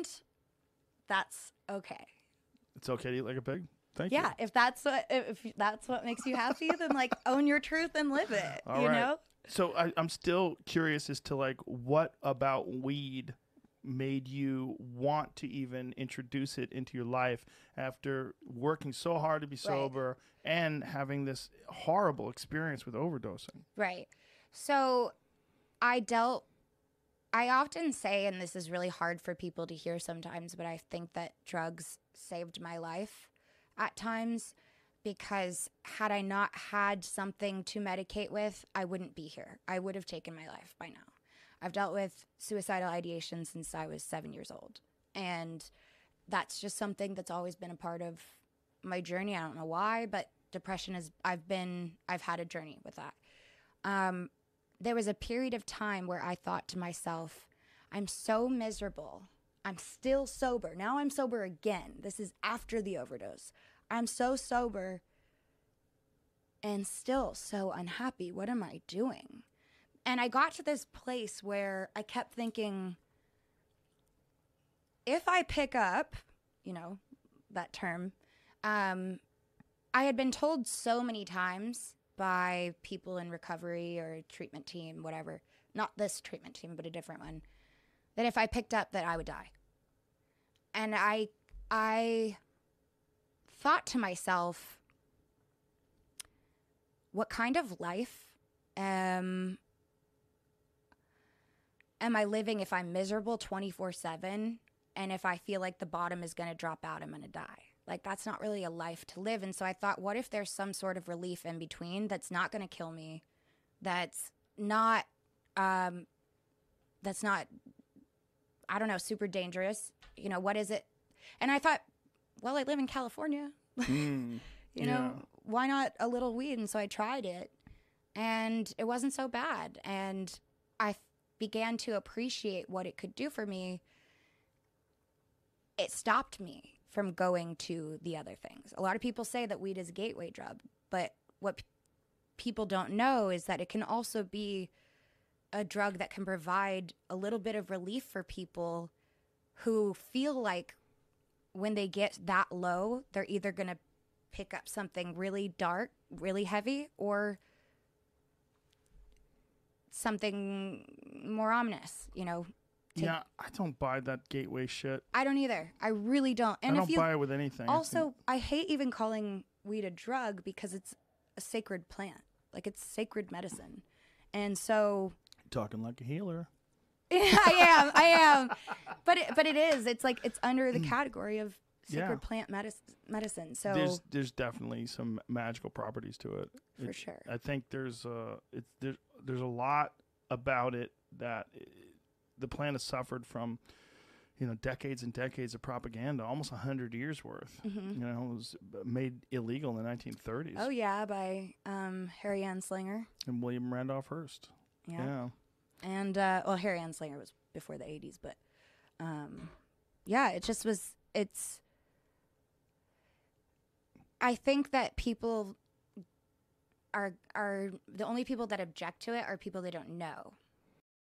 And that's okay. It's okay to eat like a pig? Thank you. Yeah, if that's what makes you happy, then like own your truth and live it. All you right. know? So I'm still curious as to like what about weed made you want to even introduce it into your life after working so hard to be sober and having this horrible experience with overdosing. Right. So I often say, and this is really hard for people to hear sometimes, but I think that drugs saved my life at times, because had I not had something to medicate with, I wouldn't be here. I would have taken my life by now. I've dealt with suicidal ideation since I was 7 years old. And that's just something that's always been a part of my journey. I don't know why, but depression is, I've had a journey with that. There was a period of time where I thought to myself, I'm so miserable. I'm still sober. Now I'm sober again. This is after the overdose. I'm so sober and still so unhappy. What am I doing? And I got to this place where I kept thinking, if I pick up, that term, I had been told so many times by people in recovery or treatment team, whatever, not this treatment team, but a different one, that if I picked up that I would die. And I thought to myself, what kind of life am I living if I'm miserable 24/7, and if I feel like the bottom is going to drop out, I'm going to die? Like, that's not really a life to live. And so I thought, what if there's some sort of relief in between that's not going to kill me, that's not, I don't know, super dangerous? What is it? And I thought, well, I live in California. Why not a little weed? And so I tried it, and it wasn't so bad. And I began to appreciate what it could do for me. It stopped me from going to the other things. A lot of people say that weed is a gateway drug, but what people don't know is that it can also be a drug that can provide a little bit of relief for people who feel like when they get that low, they're either going to pick up something really dark, really heavy, or something more ominous, Yeah, I don't buy that gateway shit. I don't either. I really don't. And I don't buy it with anything. Also, I hate even calling weed a drug because it's a sacred plant. Like, it's sacred medicine. And so... Talking like a healer. I am. But it is. It's like, it's under the category of sacred plant medicine. So there's definitely some magical properties to it. For sure. I think there's a lot about it that the plant has suffered from, decades and decades of propaganda, almost 100 years worth. Mm-hmm. It was made illegal in the 1930s. Oh yeah, by Harry Anslinger and William Randolph Hearst. Yeah. And Harry Anslinger was before the 80s, but it just was. I think that people are the only people that object to it are people they don't know.